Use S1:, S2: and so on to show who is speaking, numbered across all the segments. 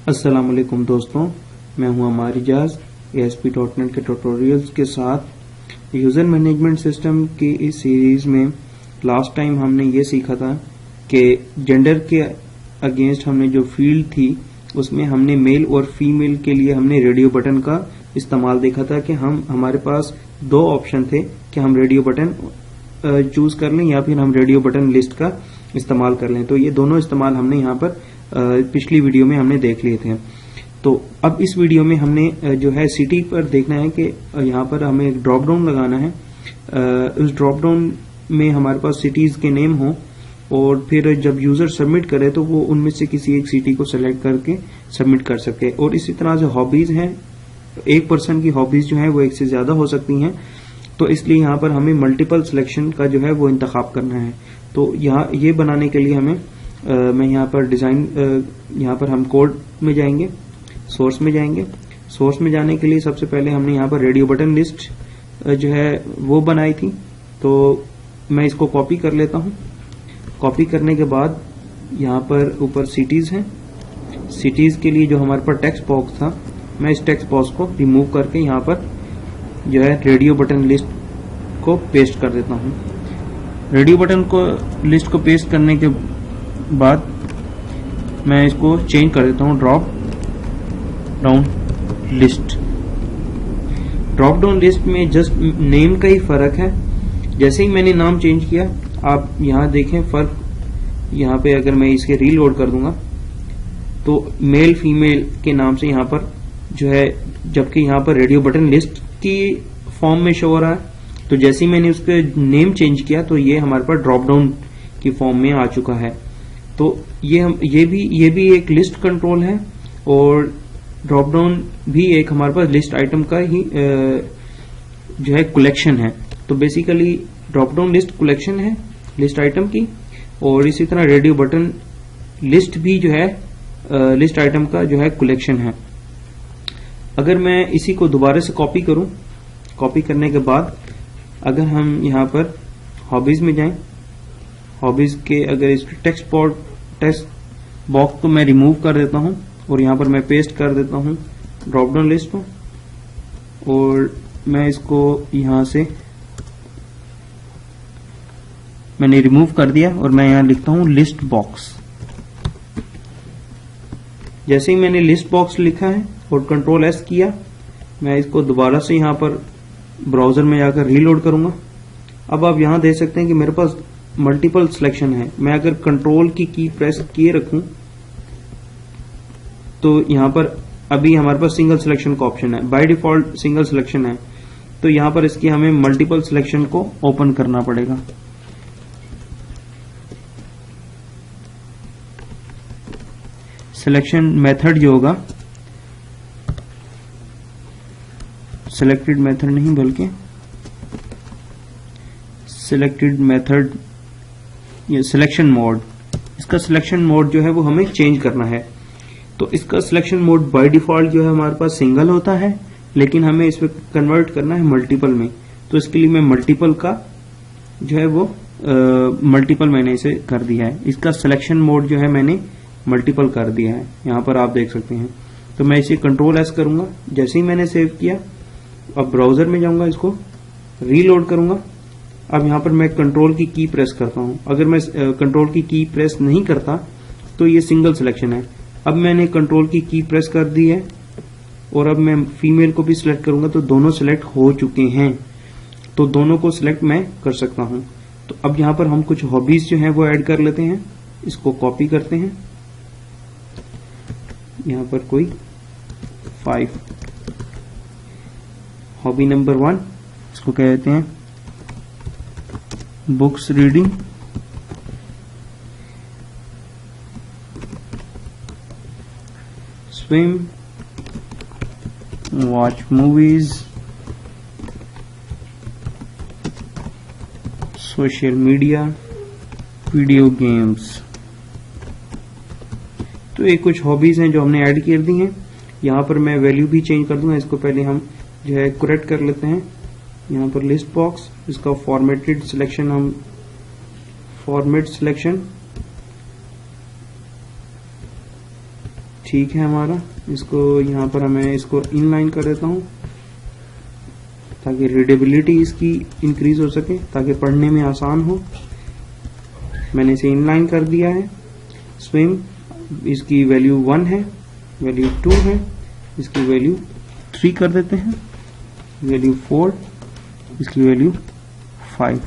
S1: अस्सलाम वालेकुम दोस्तों, मैं हूं अमार इजाज ASP.NET के ट्यूटोरियल्स के साथ। यूज़र मैनेजमेंट सिस्टम की इस सीरीज में लास्ट टाइम हमने ये सीखा था कि जेंडर के अगेंस्ट हमने जो फील्ड थी उसमें हमने मेल और फीमेल के लिए हमने रेडियो बटन का इस्तेमाल देखा था कि हमारे पास दो ऑप्शन थे कि हम रेडियो बटन चूज कर लें या फिर हम रेडियो बटन लिस्ट का इस्तेमाल कर लें। तो ये दोनों इस्तेमाल हमने यहाँ पर पिछली वीडियो में हमने देख लिए थे। तो अब इस वीडियो में हमने जो है सिटी पर देखना है कि यहाँ पर हमें एक ड्रॉप डाउन लगाना है। उस ड्रॉप डाउन में हमारे पास सिटीज के नेम हो और फिर जब यूजर सबमिट करे तो वो उनमें से किसी एक सिटी को सेलेक्ट करके सबमिट कर सके। और इसी तरह से हॉबीज हैं, एक पर्सन की हॉबीज जो है वो एक से ज्यादा हो सकती हैं, तो इसलिए यहाँ पर हमें मल्टीपल सिलेक्शन का जो है वो इंतखाब करना है। तो यहाँ ये बनाने के लिए हमें मैं यहाँ पर डिजाइन यहाँ पर हम कोड में जाएंगे, सोर्स में जाएंगे। सोर्स में जाने के लिए सबसे पहले हमने यहाँ पर रेडियो बटन लिस्ट जो है वो बनाई थी, तो मैं इसको कॉपी कर लेता हूँ। कॉपी करने के बाद यहाँ पर ऊपर सिटीज हैं। सिटीज के लिए जो हमारे पास टेक्स्ट बॉक्स था, मैं इस टेक्स्ट बॉक्स को रिमूव करके यहाँ पर जो है रेडियो बटन लिस्ट को पेस्ट कर देता हूँ। रेडियो बटन को लिस्ट को पेस्ट करने के बाद मैं इसको चेंज कर देता हूँ drop down list. Drop down list में जस्ट नेम का ही फर्क है। जैसे ही मैंने नाम चेंज किया, आप यहाँ देखें फर्क। यहाँ पे अगर मैं इसके रीलोड कर दूंगा तो मेल फीमेल के नाम से यहाँ पर जो है, जबकि यहाँ पर रेडियो बटन लिस्ट की फॉर्म में शो हो रहा है। तो जैसे ही मैंने उसके नेम चेंज किया तो ये हमारे पास ड्रॉप डाउन की फॉर्म में आ चुका है। तो ये भी एक लिस्ट कंट्रोल है और ड्रॉप डाउन भी एक हमारे पास लिस्ट आइटम का ही जो है कलेक्शन है। तो basically drop down list collection है लिस्ट आइटम की, और इसी तरह रेडियो बटन लिस्ट भी जो है लिस्ट आइटम का जो है कलेक्शन है। अगर मैं इसी को दोबारा से कॉपी करूं, कॉपी करने के बाद अगर हम यहाँ पर हॉबीज में जाएं, हॉबीज के अगर इस टेक्स्ट बॉक्स को मैं रिमूव कर देता हूं और यहाँ पर मैं पेस्ट कर देता हूं ड्रॉप डाउन लिस्ट को, और मैं इसको यहाँ से मैंने रिमूव कर दिया और मैं यहाँ लिखता हूं लिस्ट बॉक्स। जैसे ही मैंने लिस्ट बॉक्स लिखा है और कंट्रोल S किया, मैं इसको दोबारा से यहाँ पर ब्राउजर में जाकर रीलोड करूंगा। अब आप यहाँ देख सकते हैं कि मेरे पास मल्टीपल सिलेक्शन है। मैं अगर कंट्रोल की प्रेस किए रखूं तो यहाँ पर अभी हमारे पास सिंगल सिलेक्शन का ऑप्शन है, बाय डिफॉल्ट सिंगल सिलेक्शन है। तो यहाँ पर इसकी हमें मल्टीपल सिलेक्शन को ओपन करना पड़ेगा। सिलेक्शन मेथड जो होगा, सिलेक्टेड मेथड नहीं बल्कि सिलेक्टेड मेथड, ये सिलेक्शन मोड, इसका सिलेक्शन मोड जो है वो हमें चेंज करना है। तो इसका सिलेक्शन मोड बाय डिफॉल्ट जो है हमारे पास सिंगल होता है, लेकिन हमें इसमें कन्वर्ट करना है मल्टीपल में। तो इसके लिए मैं मल्टीपल का जो है वो मल्टीपल मैंने इसे कर दिया है। इसका सिलेक्शन मोड जो है मैंने मल्टीपल कर दिया है, यहाँ पर आप देख सकते हैं। तो मैं इसे कंट्रोल S करूंगा। जैसे ही मैंने सेव किया, अब ब्राउजर में जाऊंगा, इसको रीलोड करूंगा। अब यहाँ पर मैं कंट्रोल की प्रेस करता हूं। अगर मैं कंट्रोल की प्रेस नहीं करता तो ये सिंगल सिलेक्शन है। अब मैंने कंट्रोल की प्रेस कर दी है और अब मैं फीमेल को भी सिलेक्ट करूंगा तो दोनों सिलेक्ट हो चुके हैं। तो दोनों को सिलेक्ट मैं कर सकता हूं। तो अब यहाँ पर हम कुछ हॉबीज जो है वो ऐड कर लेते हैं। इसको कॉपी करते हैं, यहाँ पर कोई 5 हॉबी नंबर 1 इसको कहते हैं books reading, swim, watch movies, social media, video games. तो ये कुछ हॉबीज हैं जो हमने ऐड कर दी हैं। यहाँ पर मैं वैल्यू भी चेंज कर दूंगा। इसको पहले हम जो है करेक्ट कर लेते हैं। यहाँ पर लिस्ट बॉक्स, इसका फॉर्मेटेड सिलेक्शन, हम फॉर्मेट सिलेक्शन ठीक है हमारा। इसको यहाँ पर मैं इसको इनलाइन कर देता हूँ ताकि रीडेबिलिटी इसकी इंक्रीज हो सके, ताकि पढ़ने में आसान हो। मैंने इसे इनलाइन कर दिया है। स्विम इसकी वैल्यू 1 है, वैल्यू 2 है, इसकी वैल्यू 3 कर देते हैं, वैल्यू 4, इसकी वैल्यू 5।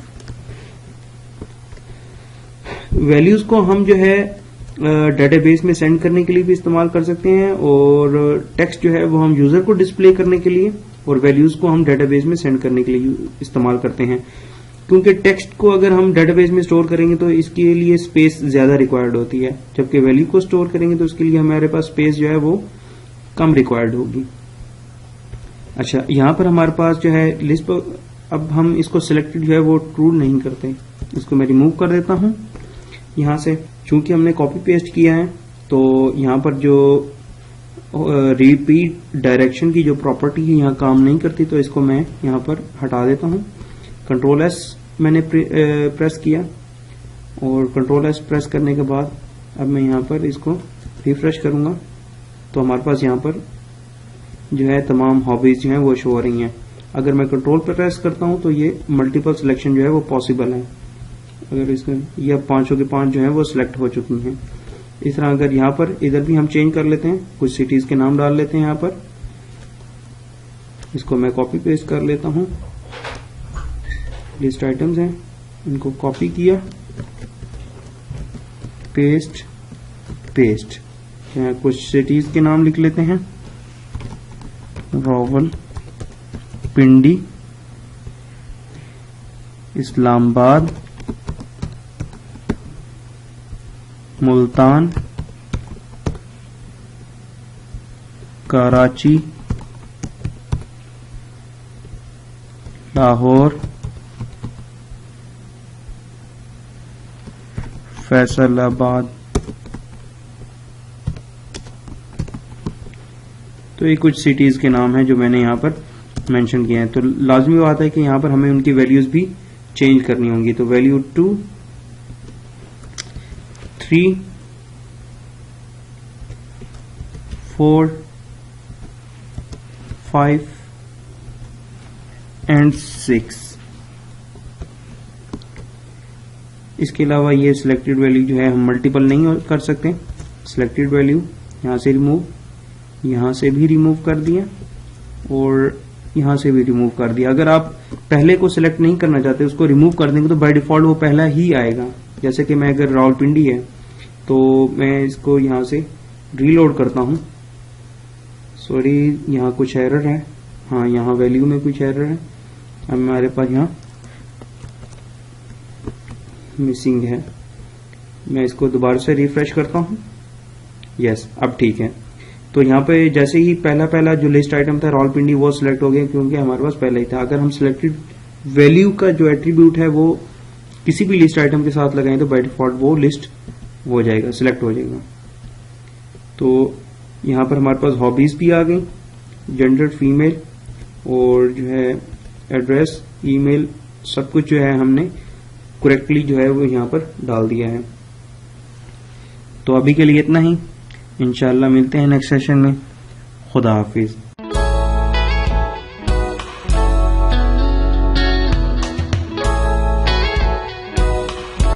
S1: वैल्यूज को हम जो है डेटाबेस में सेंड करने के लिए भी इस्तेमाल कर सकते हैं, और टेक्स्ट जो है वो हम यूजर को डिस्प्ले करने के लिए, और वैल्यूज को हम डेटाबेस में सेंड करने के लिए इस्तेमाल करते हैं। क्योंकि टेक्स्ट को अगर हम डेटाबेस में स्टोर करेंगे तो इसके लिए स्पेस ज्यादा रिक्वायर्ड होती है, जबकि वैल्यू को स्टोर करेंगे तो उसके लिए हमारे पास स्पेस जो है वो कम रिक्वायर्ड होगी। अच्छा, यहाँ पर हमारे पास जो है लिस्ट पर, अब हम इसको सिलेक्टेड जो है वो ट्रू नहीं करते, इसको मैं रिमूव कर देता हूँ यहाँ से। चूंकि हमने कॉपी पेस्ट किया है तो यहाँ पर जो रिपीट डायरेक्शन की जो प्रॉपर्टी है यहाँ काम नहीं करती, तो इसको मैं यहाँ पर हटा देता हूँ। कंट्रोल एस मैंने प्रेस किया, और कंट्रोल एस प्रेस करने के बाद अब मैं यहाँ पर इसको रिफ्रेश करूंगा तो हमारे पास यहाँ पर जो है तमाम हॉबीज जो है वो शो हो रही हैं। अगर मैं कंट्रोल पर प्रेस करता हूँ तो ये मल्टीपल सिलेक्शन जो है वो पॉसिबल है। अगर इसमें ये 5 के 5 जो है वो सिलेक्ट हो चुकी हैं। इस तरह अगर यहाँ पर इधर भी हम चेंज कर लेते हैं, कुछ सिटीज के नाम डाल लेते हैं यहाँ पर। इसको मैं कॉपी पेस्ट कर लेता हूँ। लिस्ट आइटम्स हैं, इनको कॉपी किया, पेस्ट पेस्ट। यहाँ कुछ सिटीज के नाम लिख लेते हैं, रावलपिंडी, इस्लामाबाद, मुल्तान, कराची, लाहौर, फैसलाबाद। तो ये कुछ सिटीज के नाम हैं जो मैंने यहाँ पर मेंशन किए हैं। तो लाजमी बात है कि यहाँ पर हमें उनकी वैल्यूज भी चेंज करनी होंगी। तो वैल्यू 2, 3, 4, 5 एंड 6। इसके अलावा ये सिलेक्टेड वैल्यू जो है हम मल्टीपल नहीं कर सकते। सिलेक्टेड वैल्यू यहाँ से रिमूव, यहाँ से भी रिमूव कर दिया, और यहाँ से भी रिमूव कर दिया। अगर आप पहले को सिलेक्ट नहीं करना चाहते, उसको रिमूव कर देंगे तो बाय डिफॉल्ट वो पहला ही आएगा। जैसे कि मैं अगर रावलपिंडी है तो मैं इसको यहाँ से रीलोड करता हूँ। सॉरी, यहाँ कुछ एरर है। हाँ, यहाँ वैल्यू में कुछ एरर है। अब हमारे पास यहाँ मिसिंग है। मैं इसको दोबारा से रिफ्रेश करता हूँ। यस, अब ठीक है। तो यहाँ पे जैसे ही पहला जो लिस्ट आइटम था रावलपिंडी, वो सिलेक्ट हो गया क्योंकि हमारे पास पहले ही था। अगर हम सिलेक्टेड वैल्यू का जो एट्रीब्यूट है वो किसी भी लिस्ट आइटम के साथ लगाएं तो बाय डिफॉल्ट वो लिस्ट हो जाएगा, सिलेक्ट हो जाएगा। तो यहाँ पर हमारे पास हॉबीज भी आ गई, जेंडर फीमेल, और जो है एड्रेस, ईमेल, सब कुछ जो है हमने करेक्टली जो है वो यहाँ पर डाल दिया है। तो अभी के लिए इतना ही। इंशाल्लाह मिलते हैं नेक्स्ट सेशन में। खुदा हाफिज।